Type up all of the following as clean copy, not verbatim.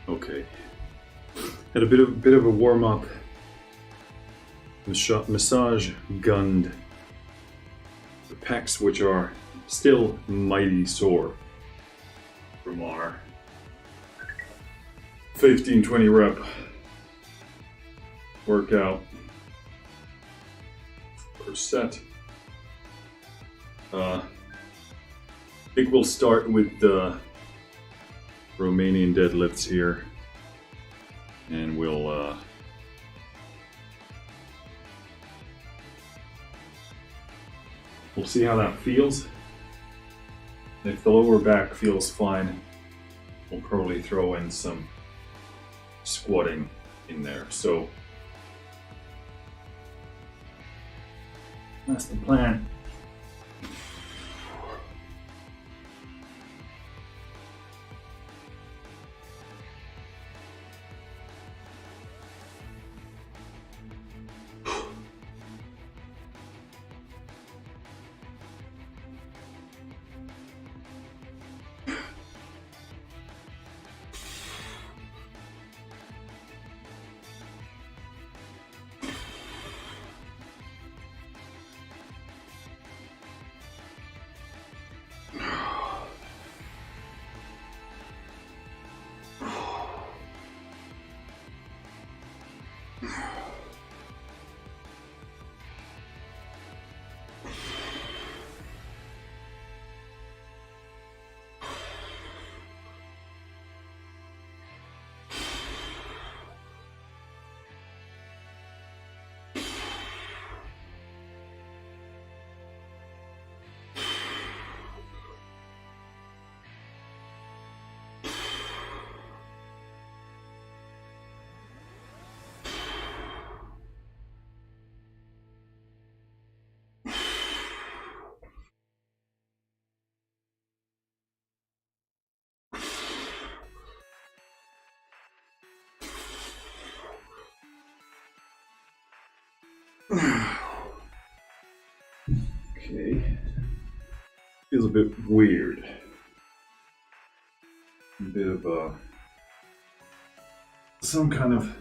Okay. Had a bit of a warm up. Massage gunned the pecs, which are still mighty sore from our 15-20 rep workout per set. I think we'll start with the Romanian deadlifts here, and we'll see how that feels. If the lower back feels fine, we'll probably throw in some squatting in there. So that's the plan. Okay. Feels a bit weird. A bit of some kind of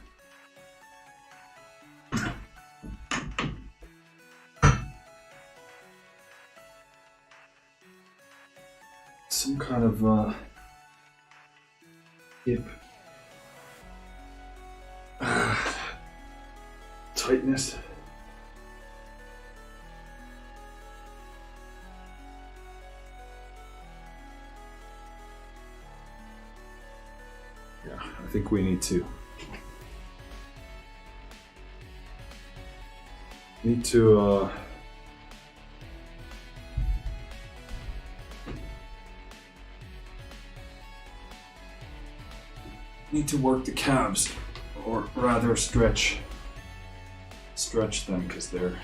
hip tightness. Yeah, I think we need to work the calves, or rather stretch them, because they're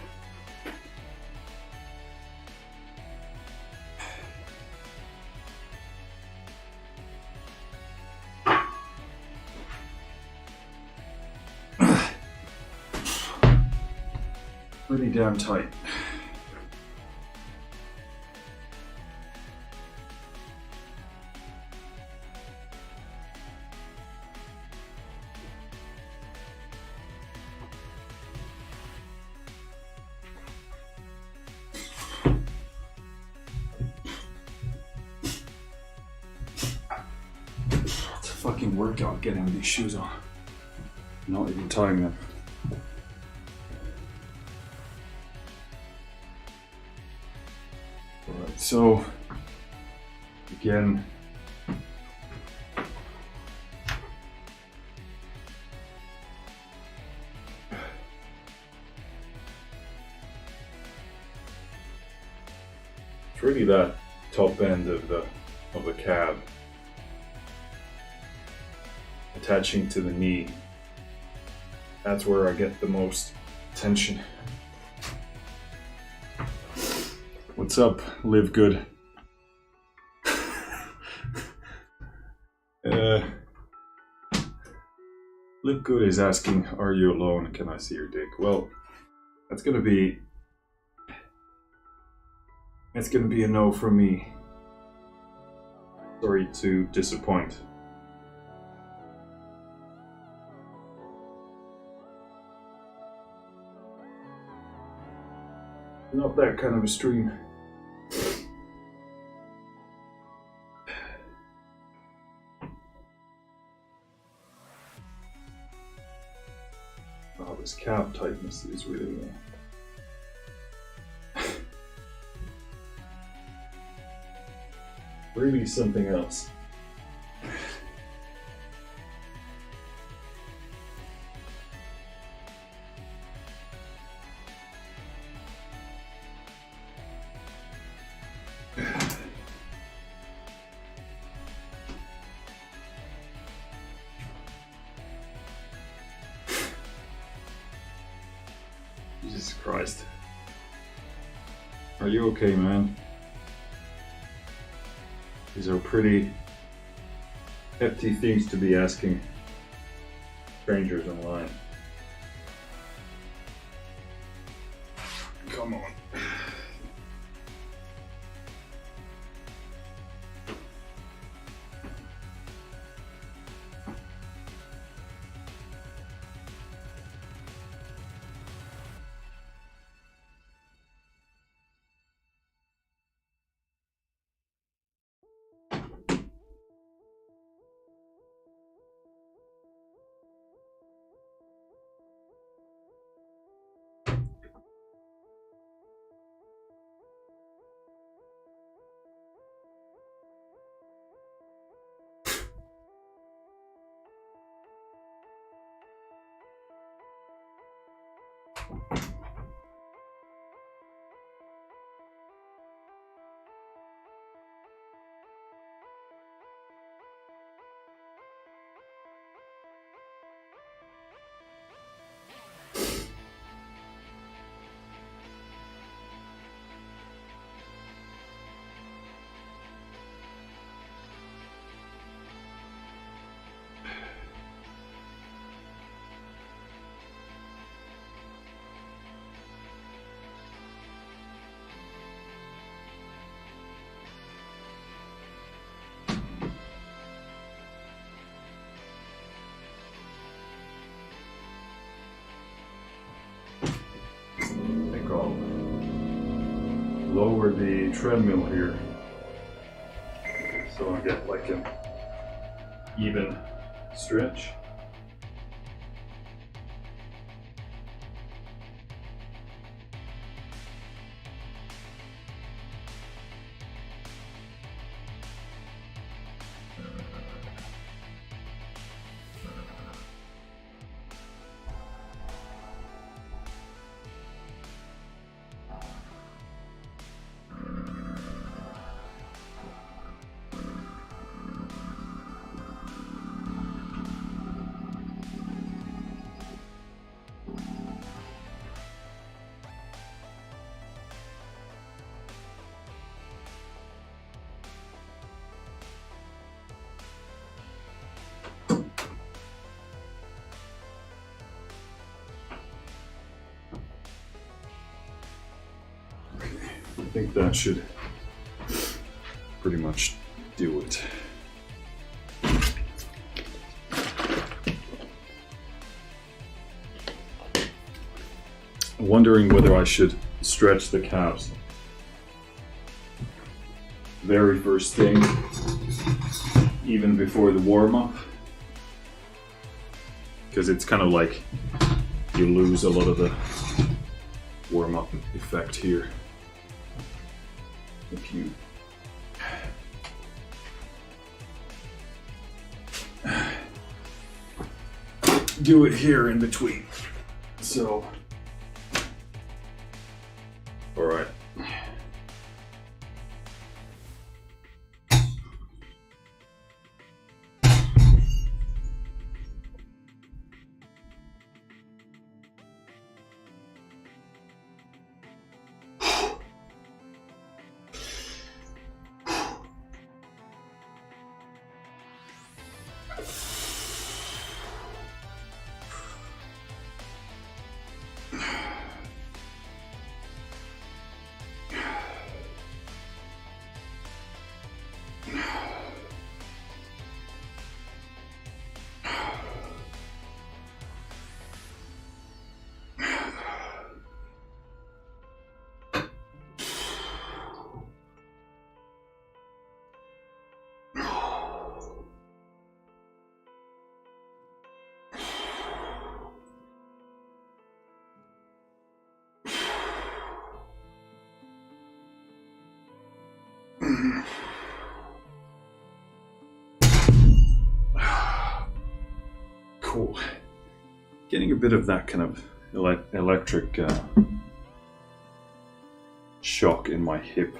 pretty damn tight. It's a fucking workout getting these shoes on. Not even tying them. Alright, so again, it's really that top end of the calf attaching to the knee. That's where I get the most tension. What's up, Live Good? Live Good is asking, are you alone? Can I see your dick? Well, that's gonna be a no from me. Sorry to disappoint. Not that kind of a stream. Oh, this cap tightness is really really something else. Jesus Christ. Are you okay, man? These are pretty hefty things to be asking strangers online. Come on. Lower the treadmill here so I get like an even stretch. I think that should pretty much do it. Wondering whether I should stretch the calves. Very first thing, even before the warm-up, because it's kind of like you lose a lot of the warm-up effect here if you do it here in between. So, all right. Cool. Getting a bit of that kind of electric shock in my hip.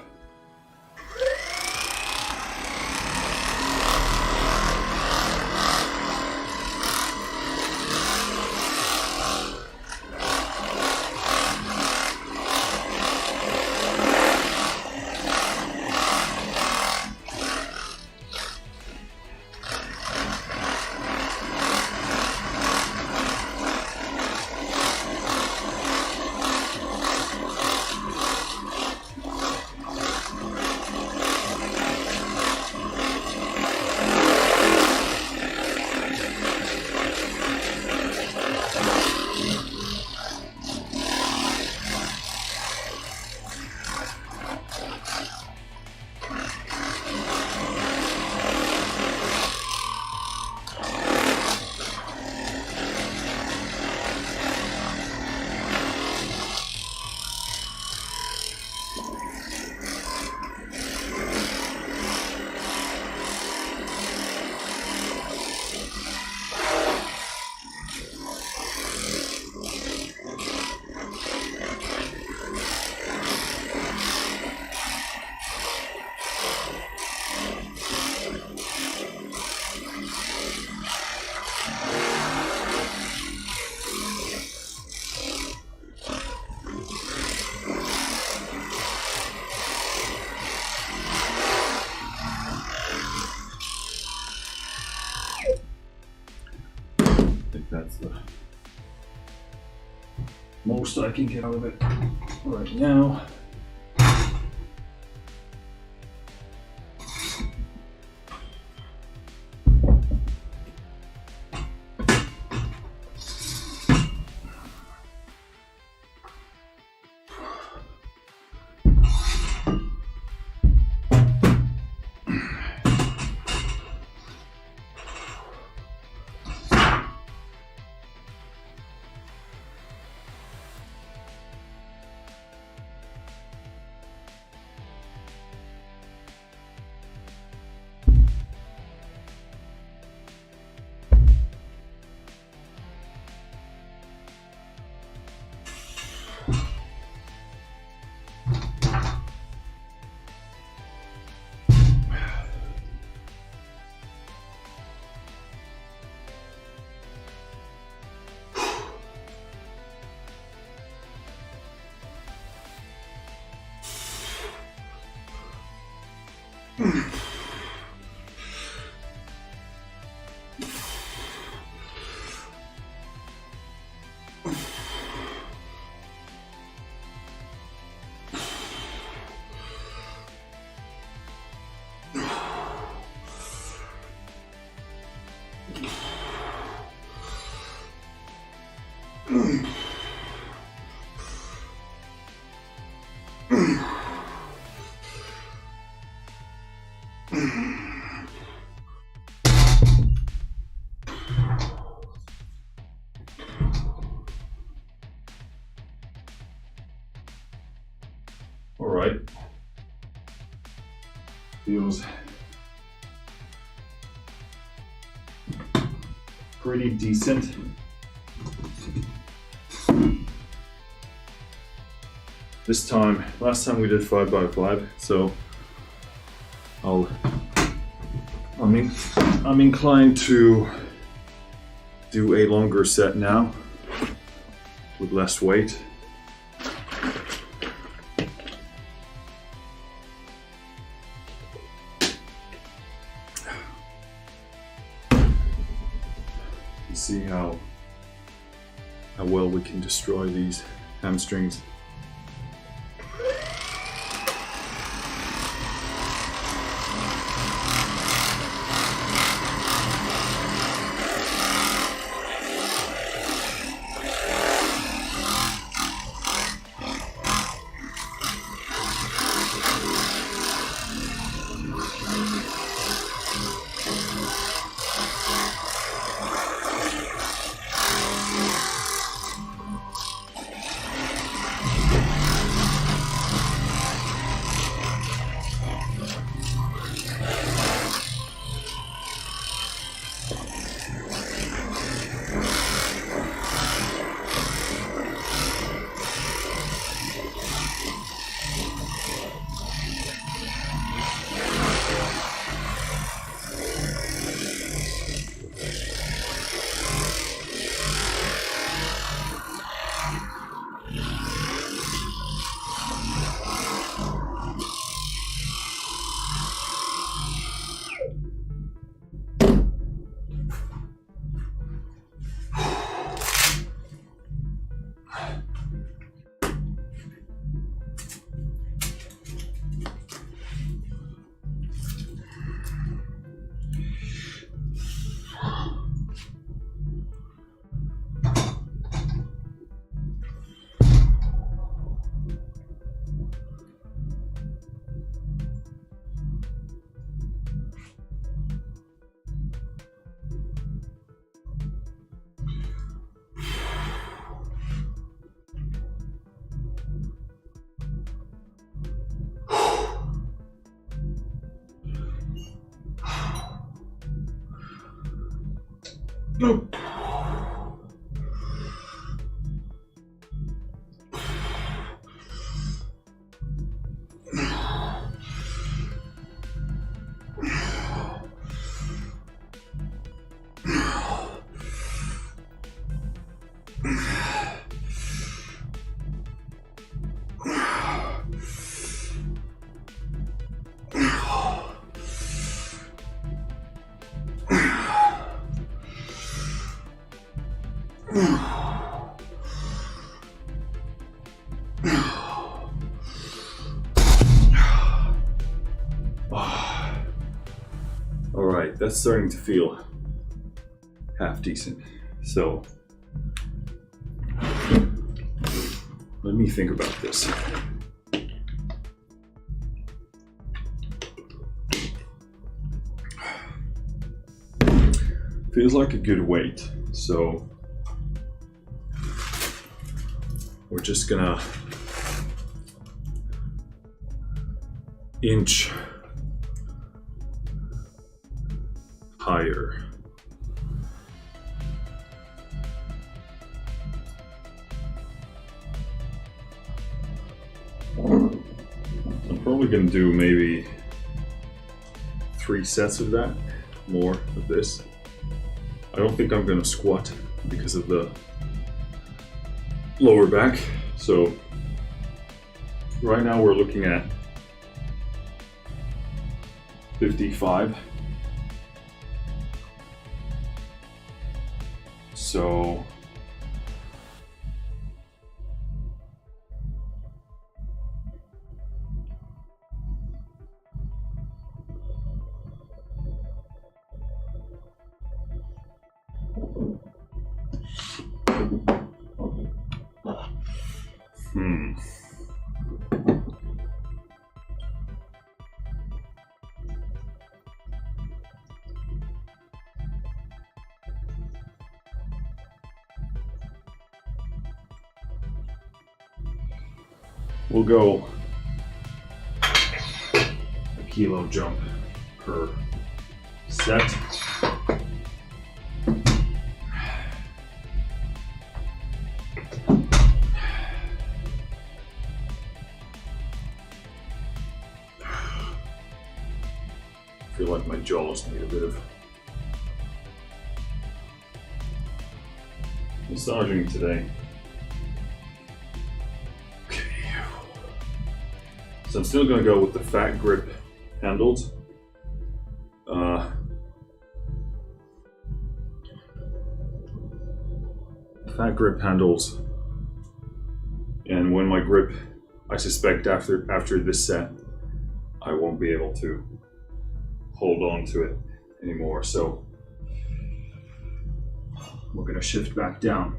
That's the most I can get out of it right now. All right. Feels pretty decent. This time, last time we did 5x5, so I'm inclined to do a longer set now with less weight. See how well we can destroy these hamstrings. Alright, that's starting to feel half decent. So, let me think about this. Feels like a good weight, so we're just gonna inch higher. I'm probably gonna do maybe 3 sets of that, more of this. I don't think I'm gonna squat because of the lower back. So right now we're looking at 55. So we'll go a kilo jump per set. I feel like my jaws need a bit of massaging today. So I'm still gonna go with the fat grip handles. Fat grip handles, and when my grip, I suspect after this set, I won't be able to hold on to it anymore. So we're gonna shift back down.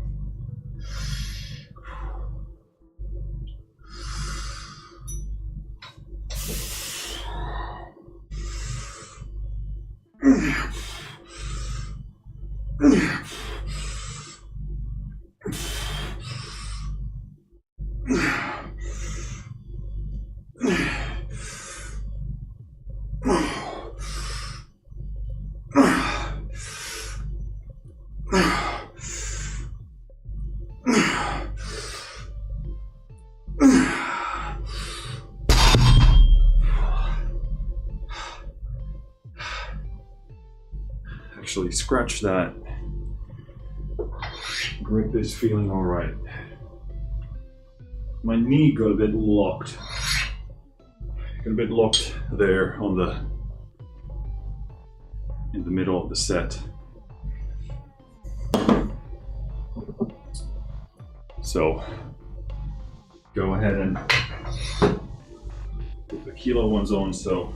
Actually, scratch that. Grip is feeling all right. My knee got a bit locked. Got a bit locked there on in the middle of the set. So go ahead and put the kilo ones on. So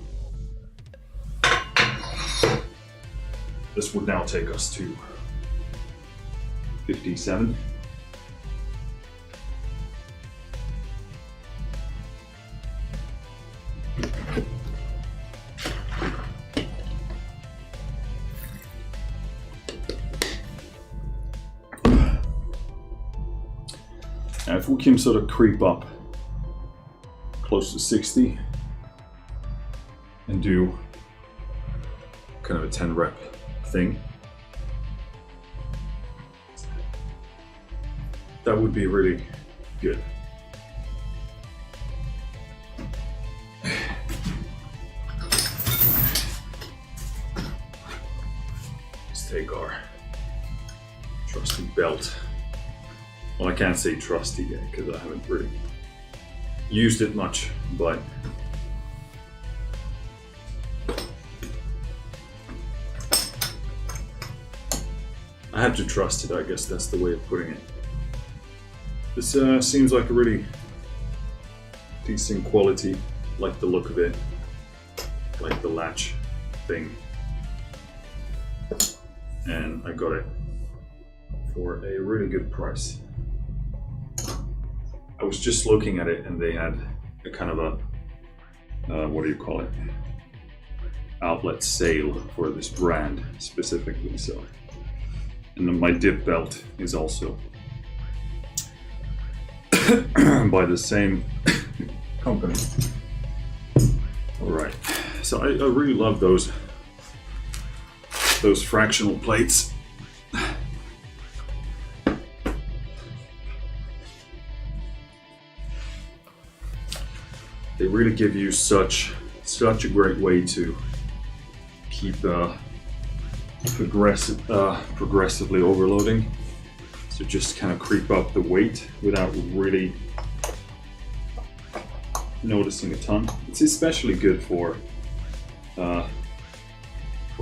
this would now take us to 57. Now if we can sort of creep up close to 60 and do kind of a 10 rep thing, that would be really good. Let's take our trusty belt. Well, I can't say trusty yet because I haven't really used it much, but I have to trust it, I guess that's the way of putting it. This seems like a really decent quality, like the look of it, like the latch thing. And I got it for a really good price. I was just looking at it and they had a kind of a, what do you call it? Outlet sale for this brand specifically, so. And then my dip belt is also by the same company. All right, so I really love those fractional plates. They really give you such a great way to keep progressively overloading. So just kind of creep up the weight without really noticing a ton. It's especially good for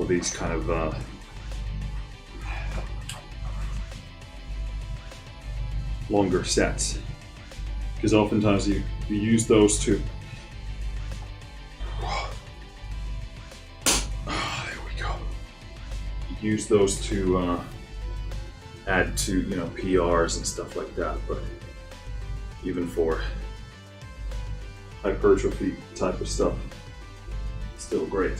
these kind of longer sets, because oftentimes you use those to use those to add to, you know, PRs and stuff like that, but even for hypertrophy type of stuff, still great.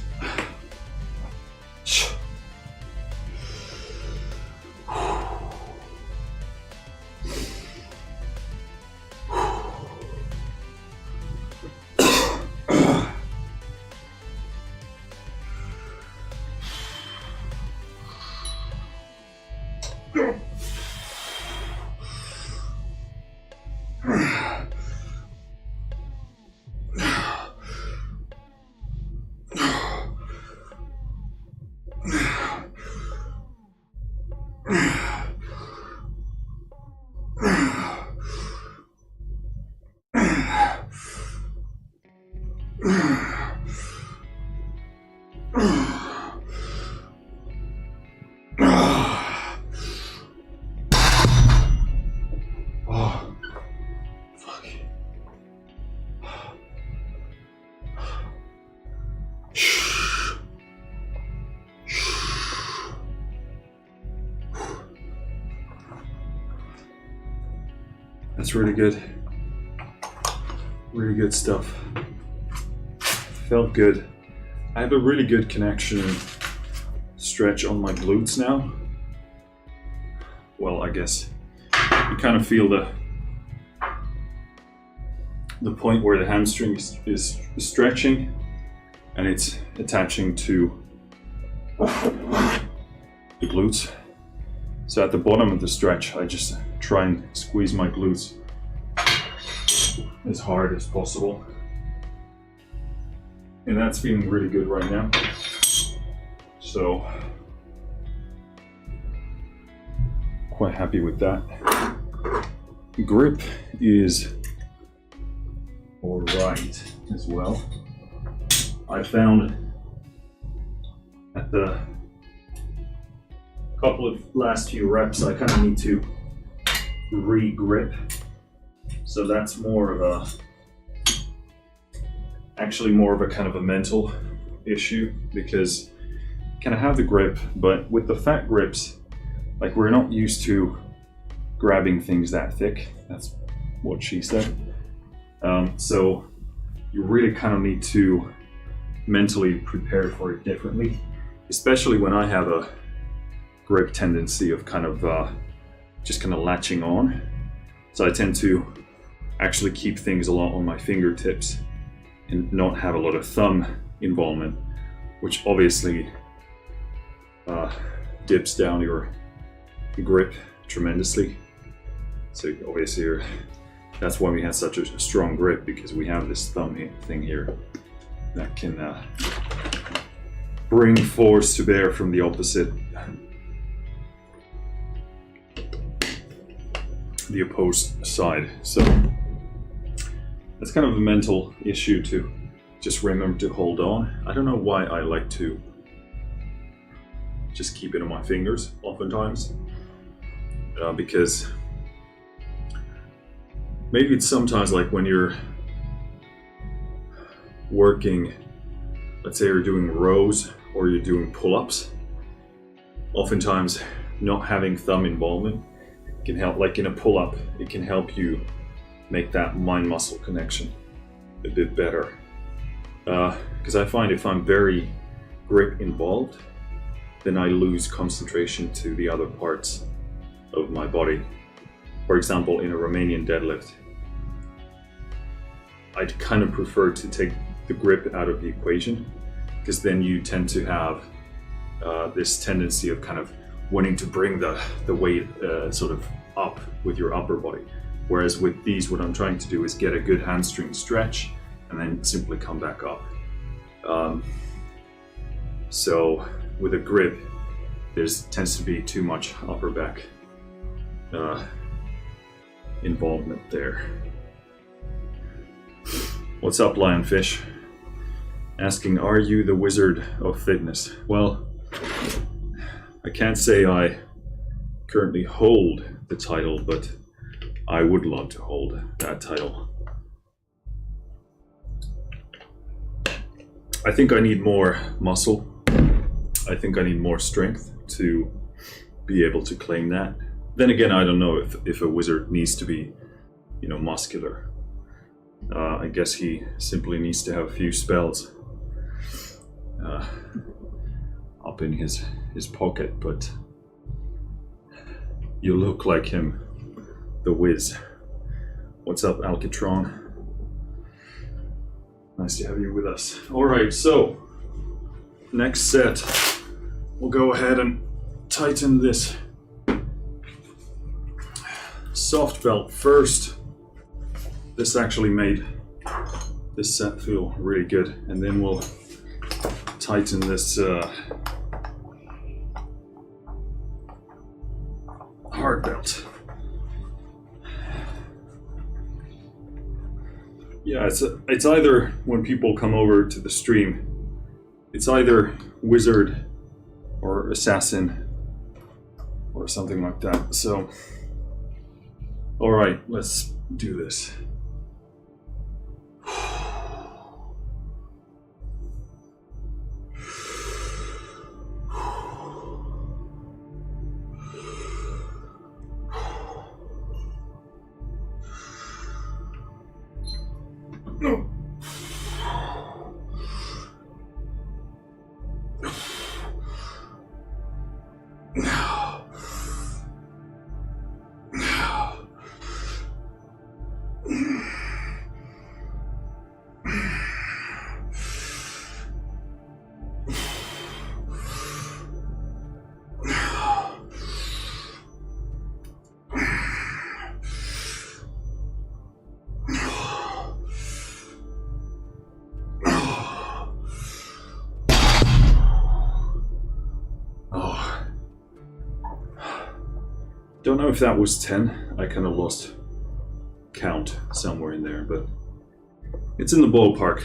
That's really good. Really good stuff. Felt good. I have a really good connection and stretch on my glutes now. Well, I guess you kind of feel the point where the hamstring is stretching and it's attaching to the glutes. So at the bottom of the stretch, I just try and squeeze my glutes as hard as possible. And that's feeling really good right now. So, quite happy with that. Grip is all right as well. I found at the couple of last few reps, I kind of need to re-grip. So that's more of a, actually more of a kind of a mental issue, because you kind of have the grip, but with the fat grips, like we're not used to grabbing things that thick. That's what she said. So you really kind of need to mentally prepare for it differently, especially when I have a grip tendency of kind of just kind of latching on. So I tend to actually keep things a lot on my fingertips and not have a lot of thumb involvement, which obviously dips down your grip tremendously. So obviously that's why we have such a strong grip, because we have this thumb thing here that can bring force to bear from the opposite, the opposed side. So that's kind of a mental issue to just remember to hold on. I don't know why I like to just keep it on my fingers oftentimes, because maybe it's sometimes like when you're working, let's say you're doing rows or you're doing pull-ups, oftentimes not having thumb involvement can help. Like in a pull-up, it can help you make that mind-muscle connection a bit better. Because I find if I'm very grip involved, then I lose concentration to the other parts of my body. For example, in a Romanian deadlift, I'd kind of prefer to take the grip out of the equation, because then you tend to have this tendency of kind of wanting to bring the weight sort of up with your upper body. Whereas with these, what I'm trying to do is get a good hamstring stretch and then simply come back up. So with a grip, tends to be too much upper back involvement there. What's up, Lionfish? Asking, are you the wizard of fitness? Well, I can't say I currently hold the title, but I would love to hold that title. I think I need more muscle. I think I need more strength to be able to claim that. Then again, I don't know if a wizard needs to be, muscular. I guess he simply needs to have a few spells up in his pocket, but you look like him, the Wiz. What's up, Alcatron? Nice to have you with us. All right, so next set, we'll go ahead and tighten this soft belt first. This actually made this set feel really good, and then we'll tighten this hard belt. Yeah, it's either, when people come over to the stream, it's either wizard or assassin or something like that. So, all right, let's do this. No. Don't know if that was 10. I kind of lost count somewhere in there, but it's in the ballpark.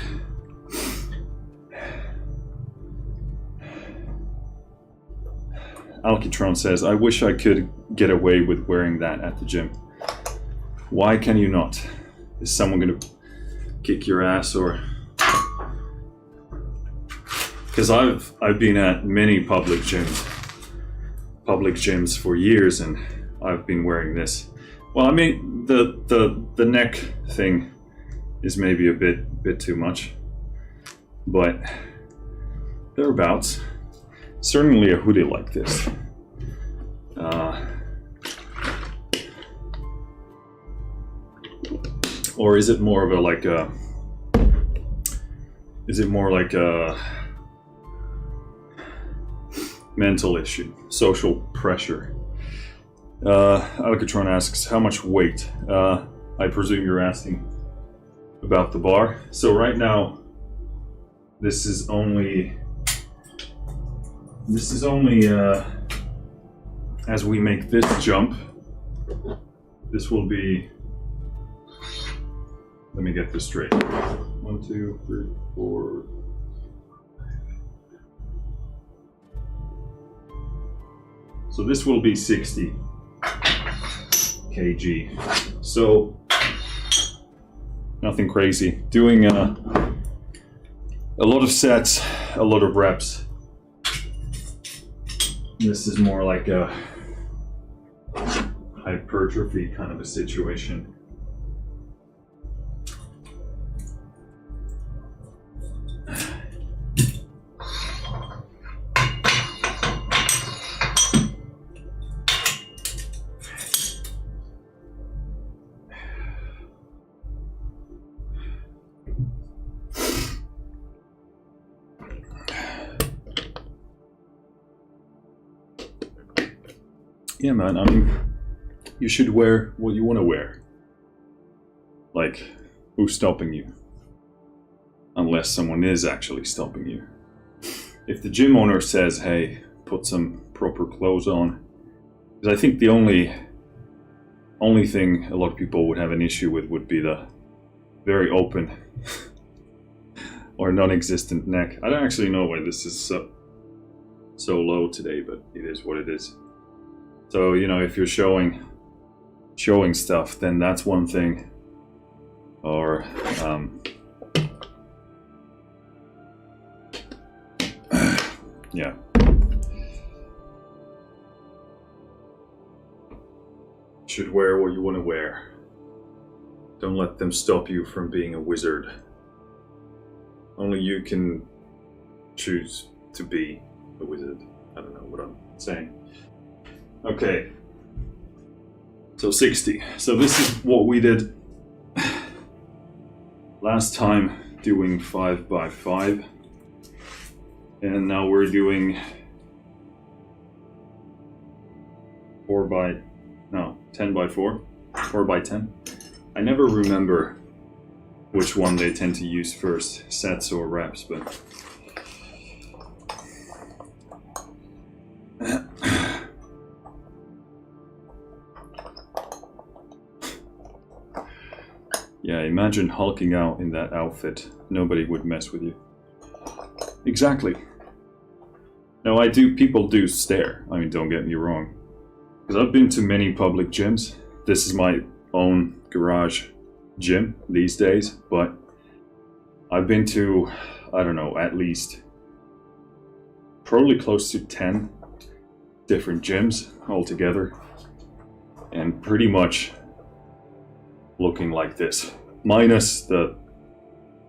Alcatron says, I wish I could get away with wearing that at the gym. Why can you not? Is someone gonna kick your ass, or? Because I've been at many public gyms for years, and I've been wearing this. Well, I mean, the neck thing is maybe a bit too much, but thereabouts. Certainly a hoodie like this. Or is it more of a is it more like a mental issue, social pressure? Alcatron asks, how much weight? I presume you're asking about the bar. So right now, this is only as we make this jump, this will be, let me get this straight. 1, 2, 3, 4. So this will be 60 kg. So nothing crazy. Doing a lot of sets, a lot of reps. This is more like a hypertrophy kind of a situation. Yeah, man, I mean, you should wear what you want to wear. Like, who's stopping you? Unless someone is actually stopping you. If the gym owner says, hey, put some proper clothes on, because I think the only thing a lot of people would have an issue with would be the very open or non-existent neck. I don't actually know why this is so low today, but it is what it is. So, you know, if you're showing stuff, then that's one thing. Or, yeah. Should wear what you want to wear. Don't let them stop you from being a wizard. Only you can choose to be a wizard. I don't know what I'm saying. Okay, so 60. So this is what we did last time, doing 5x5, and now we're doing 10x4, 4x10. I never remember which one they tend to use first, sets or reps, but yeah, imagine hulking out in that outfit. Nobody would mess with you. Exactly. No, people do stare. I mean, don't get me wrong. Because I've been to many public gyms. This is my own garage gym these days, but I've been to, I don't know, at least probably close to 10 different gyms altogether. And pretty much looking like this, minus the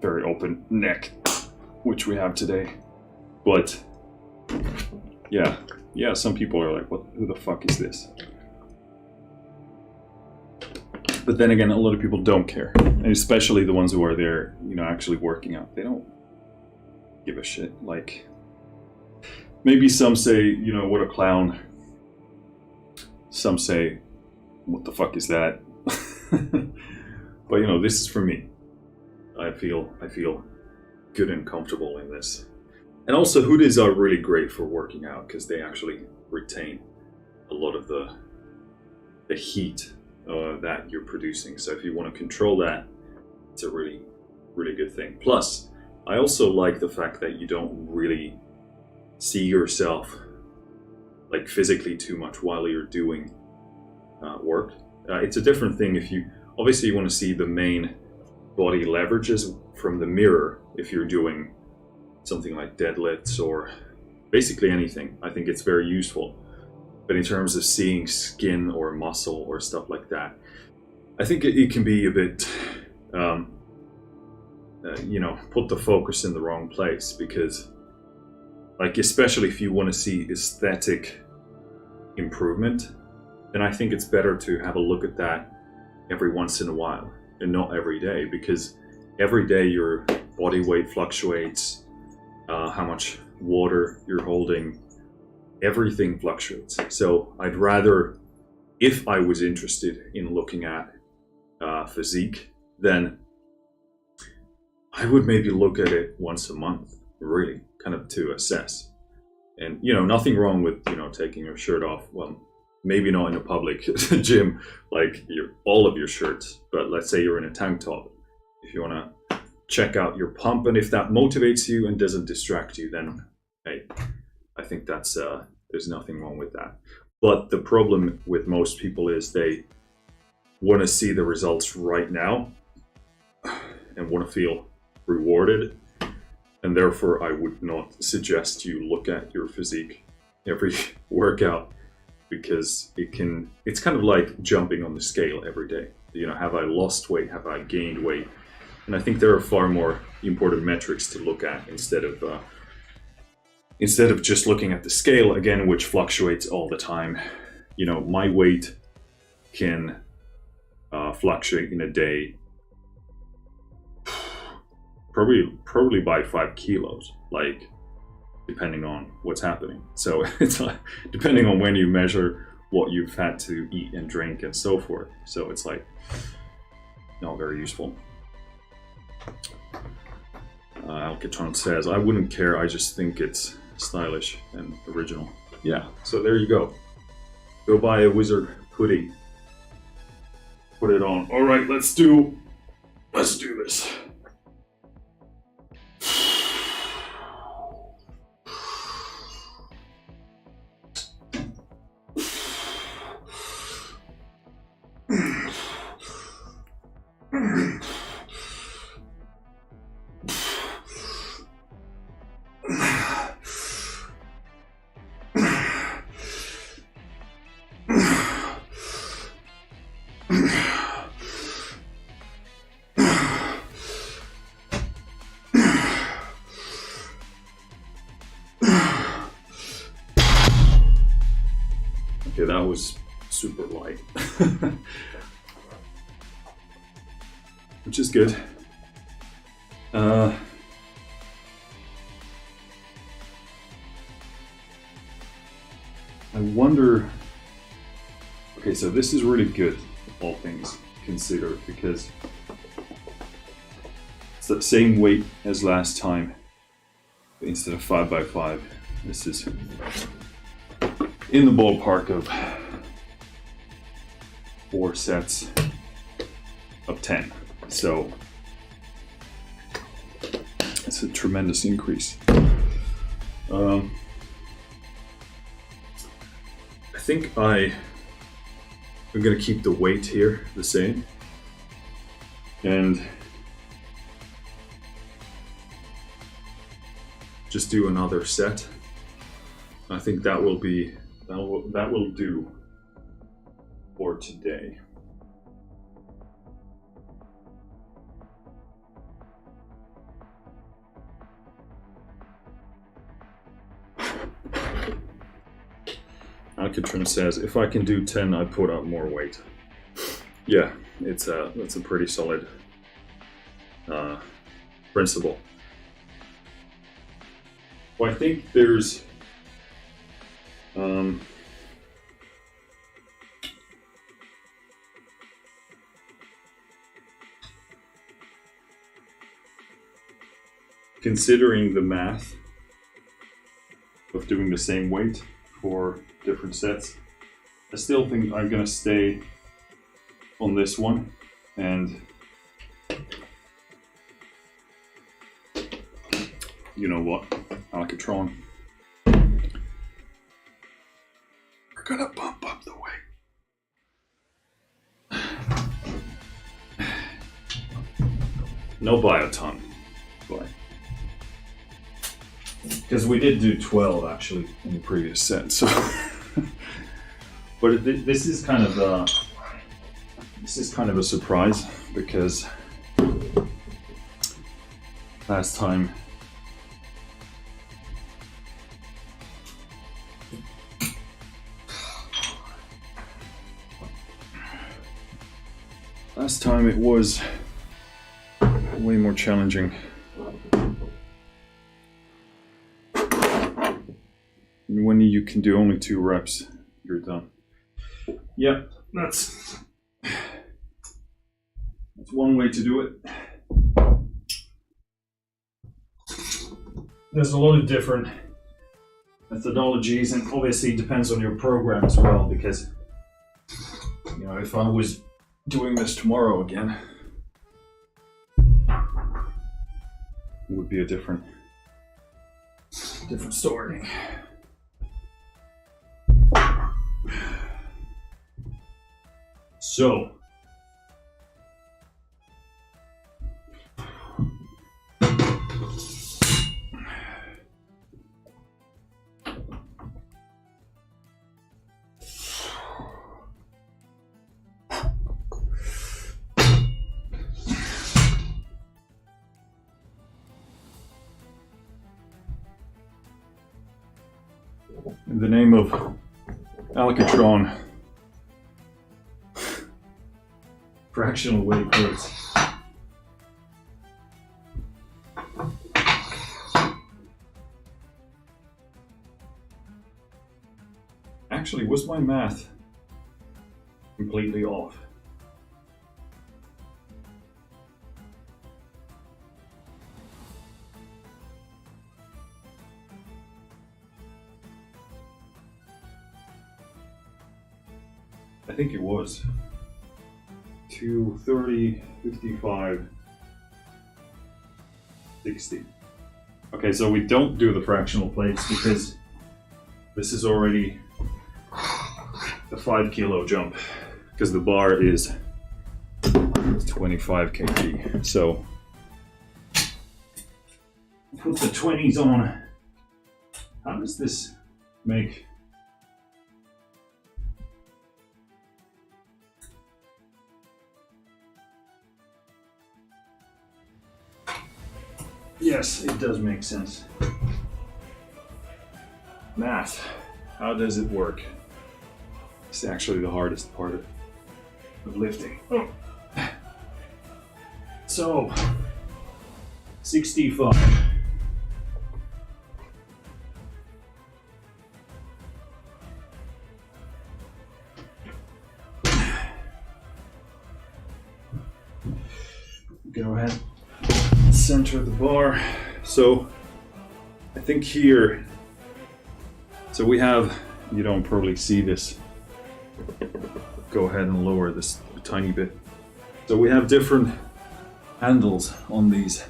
very open neck, which we have today. But yeah, some people are like, who the fuck is this? But then again, a lot of people don't care, and especially the ones who are there, you know, actually working out. They don't give a shit. Like, maybe some say, you know, what a clown. Some say, what the fuck is that? But you know, this is for me. I feel good and comfortable in this. And also, hoodies are really great for working out because they actually retain a lot of the heat that you're producing. So if you want to control that, it's a really, really good thing. Plus, I also like the fact that you don't really see yourself like physically too much while you're doing work. It's a different thing if you obviously you want to see the main body leverages from the mirror if you're doing something like deadlifts or basically anything. I think it's very useful. But in terms of seeing skin or muscle or stuff like that, I think it can be a bit, you know, put the focus in the wrong place, because like, especially if you want to see aesthetic improvement, then I think it's better to have a look at that every once in a while and not every day, because every day your body weight fluctuates, how much water you're holding, everything fluctuates. So I'd rather if I was interested in looking at physique, then I would maybe look at it once a month, really, kind of to assess. And, you know, nothing wrong with, you know, taking your shirt off. Well, maybe not in a public gym, like all of your shirts, but let's say you're in a tank top. If you want to check out your pump, and if that motivates you and doesn't distract you, then hey, I think that's there's nothing wrong with that. But the problem with most people is they want to see the results right now and want to feel rewarded, and therefore I would not suggest you look at your physique every workout, because it's kind of like jumping on the scale every day. You know, have I lost weight? Have I gained weight? And I think there are far more important metrics to look at instead of just looking at the scale, again, which fluctuates all the time. You know, my weight can fluctuate in a day probably by 5 kilos, like, depending on what's happening. So it's like, depending on when you measure what you've had to eat and drink and so forth. So it's like not very useful. Alcatron says, I wouldn't care, I just think it's stylish and original. Yeah, so there you go. Go buy a Wizard hoodie. Put it on. All right, let's do this. Okay, that was super light. Which is good. I wonder... Okay, so this is really good, all things considered, because it's the same weight as last time, but instead of 5x5, this is in the ballpark of 4 sets of 10. So it's a tremendous increase. I think I'm gonna keep the weight here the same, and just do another set. I think that will do for today. Alcatron says, if I can do 10, I put out more weight. Yeah, that's a pretty solid principle. Well, I think there's considering the math of doing the same weight for different sets, I still think I'm gonna stay on this one, and you know what, Alcatron, we're gonna bump up the weight. No bioton, but because we did do 12 actually in the previous set, so but this is kind of a surprise, because last time it was way more challenging. When you can do only 2 reps, you're done. Yeah, that's one way to do it. There's a lot of different methodologies, and obviously it depends on your program as well, because you know, if I was doing this tomorrow again, it would be a different story. So in the name of Alcatron, fractional weight grips. Actually, was my math completely off? I think it was 230, 55, 60. Okay, so we don't do the fractional plates because this is already the 5 kilo jump, because the bar is 25 kg. So put the 20s on. How does this make? Yes, it does make sense. Math, how does it work? It's actually the hardest part of lifting. Oh. So, 65. Go ahead, center the bar. So, I think here, so we have, you don't probably see this. Go ahead and lower this a tiny bit. So we have different handles on these,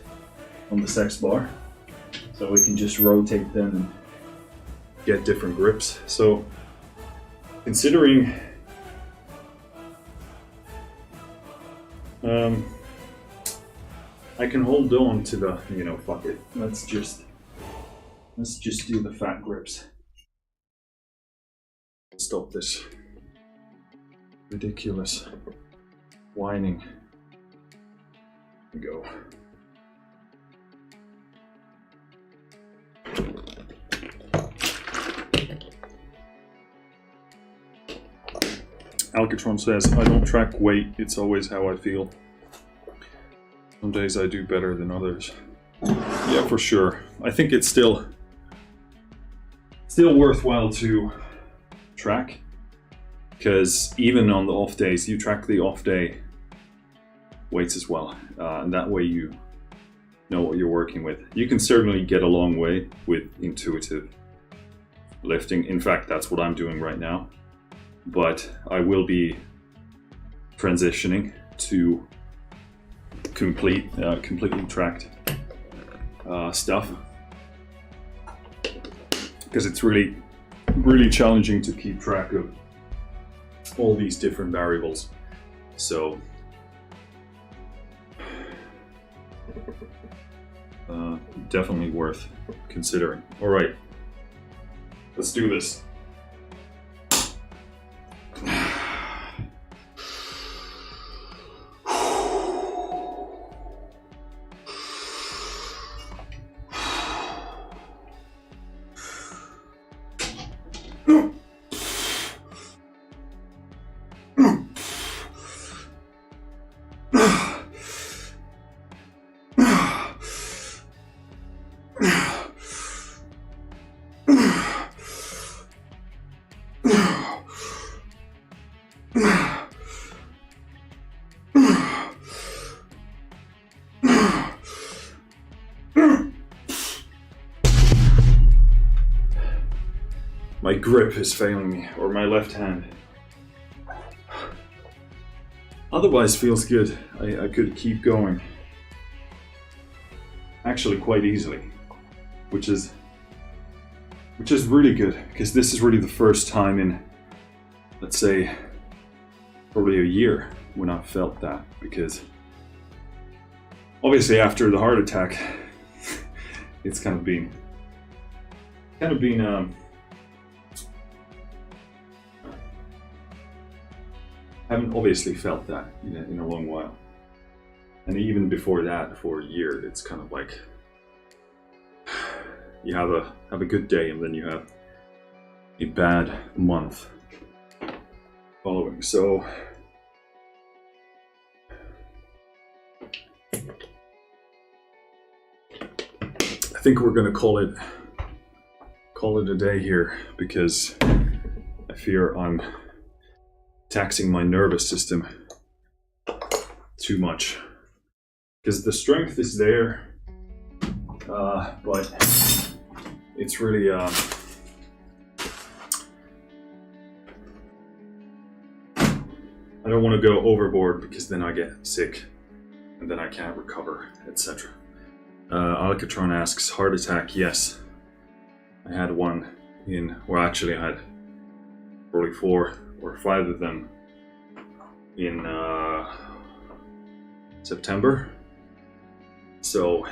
on the sex bar. So we can just rotate them and get different grips. So considering I can hold on to the, you know, fuck it. Let's just do the fat grips. Stop this ridiculous whining. Go. Alcatron says, I don't track weight, it's always how I feel. Some days I do better than others. Yeah, for sure. I think it's still worthwhile to track, because even on the off days, you track the off day weights as well, and that way you know what you're working with. You can certainly get a long way with intuitive lifting. In fact, that's what I'm doing right now, but I will be transitioning to completely tracked stuff, because it's really challenging to keep track of all these different variables. So definitely worth considering. All right, let's do this. grip is failing me, or my left hand. Otherwise feels good. I could keep going. Actually quite easily. Which is really good, because this is really the first time in, let's say, probably a year when I've felt that, because obviously after the heart attack, it's kind of been haven't obviously felt that in a long while. And even before that, for a year, it's kind of like you have a good day and then you have a bad month following. So I think we're gonna call it a day here, because I fear I'm taxing my nervous system too much. Because the strength is there, but it's really I don't want to go overboard, because then I get sick and then I can't recover, etc. Alcatron asks, heart attack? Yes, I had one well, actually I had probably 4 or 5 of them in September. So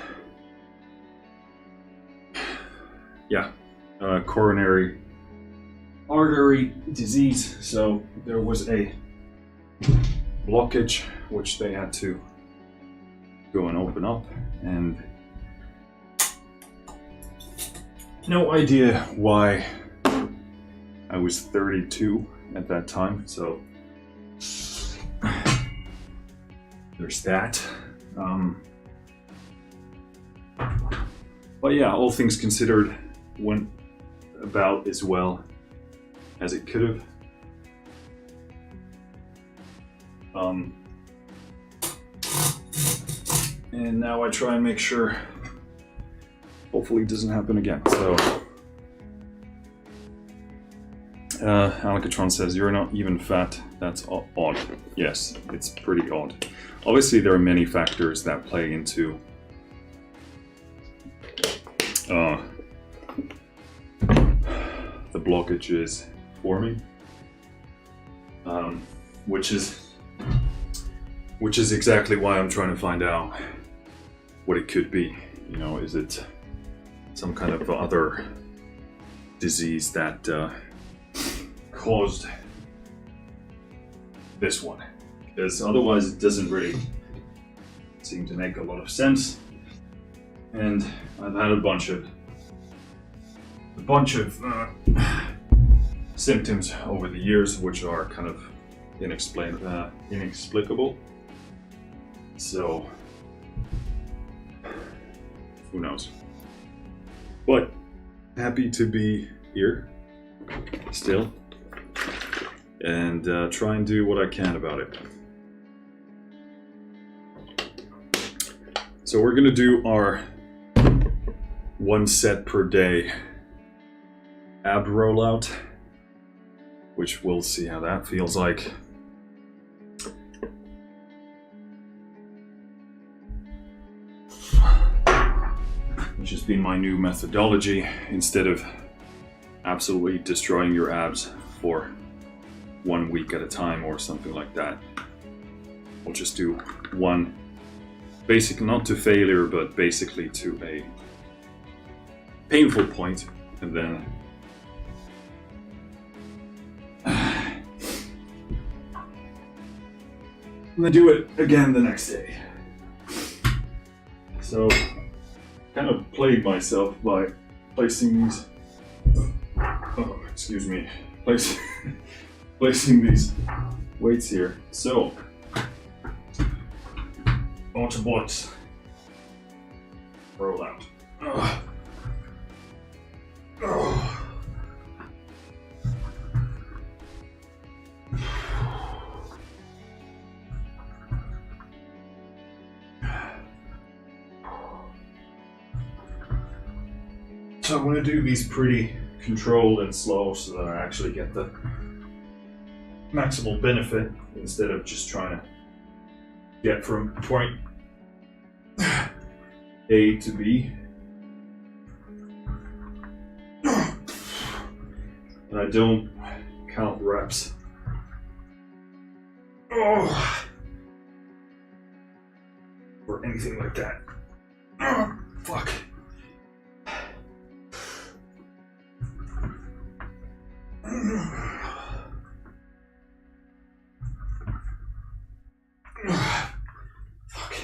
yeah, coronary artery disease. So there was a blockage which they had to go and open up, and no idea why. I was 32 at that time, so there's that. But yeah, all things considered, went about as well as it could have. And now I try and make sure, hopefully it doesn't happen again. So Alcatron says, you're not even fat. That's odd. Yes, it's pretty odd. Obviously there are many factors that play into the blockages forming, which is exactly why I'm trying to find out what it could be. You know, is it some kind of other disease that caused this one? Because otherwise it doesn't really seem to make a lot of sense. And I've had a bunch of symptoms over the years which are kind of inexplicable. So who knows? But happy to be here still, and try and do what I can about it. So we're gonna do our 1 set per day ab rollout, which we'll see how that feels like. Which has been my new methodology. Instead of absolutely destroying your abs for 1 week at a time or something like that, we'll just do one, basic, not to failure, but basically to a painful point, and then do it again the next day. So kind of played myself by placing these placing these weights here. So Autobots roll out. So I'm going to do these pretty controlled and slow so that I actually get the maximal benefit instead of just trying to get from point A to B. And I don't count reps. Oh. Or anything like that. Oh, fuck. Fuck.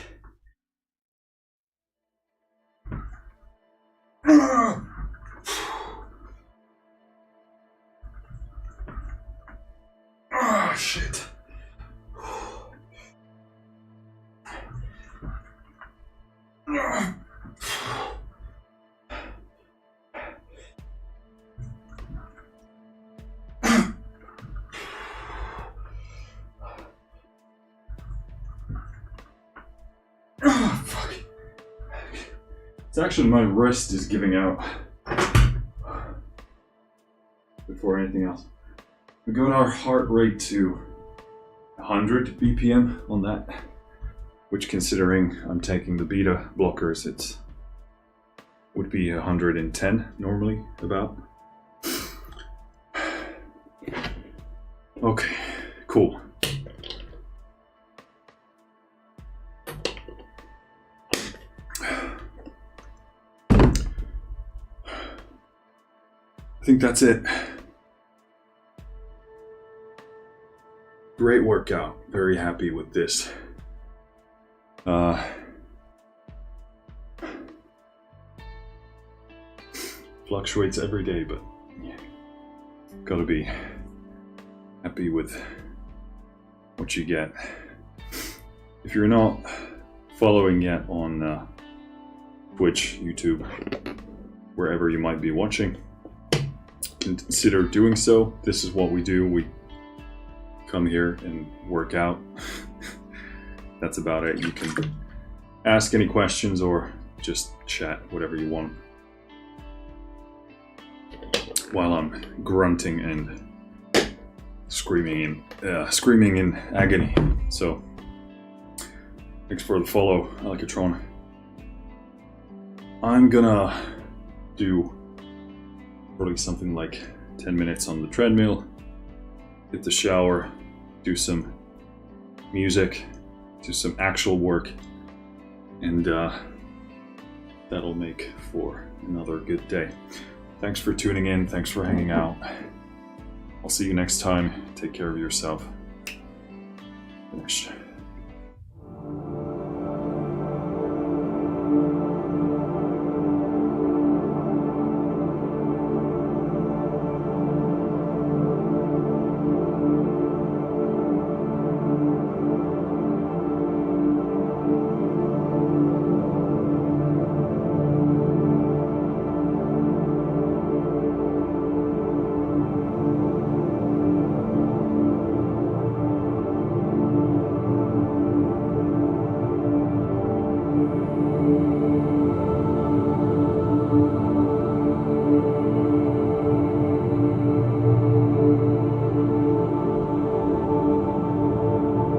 Oh, shit. Oh, fuck. It's actually my wrist is giving out before anything else. We got our heart rate to 100 BPM on that, which, considering I'm taking the beta blockers, it would be 110 normally about. Okay, cool. I think that's it. Great workout. Very happy with this. Fluctuates every day, but yeah, gotta be happy with what you get. If you're not following yet on Twitch, YouTube, wherever you might be watching, consider doing so. This is what we do. We come here and work out. That's about it. You can ask any questions or just chat, whatever you want, while I'm grunting and screaming in agony. So thanks for the follow, Alikatron. I'm gonna do probably something like 10 minutes on the treadmill, hit the shower, do some music, do some actual work, and that'll make for another good day. Thanks for tuning in. Thanks for hanging out. I'll see you next time. Take care of yourself. Finished.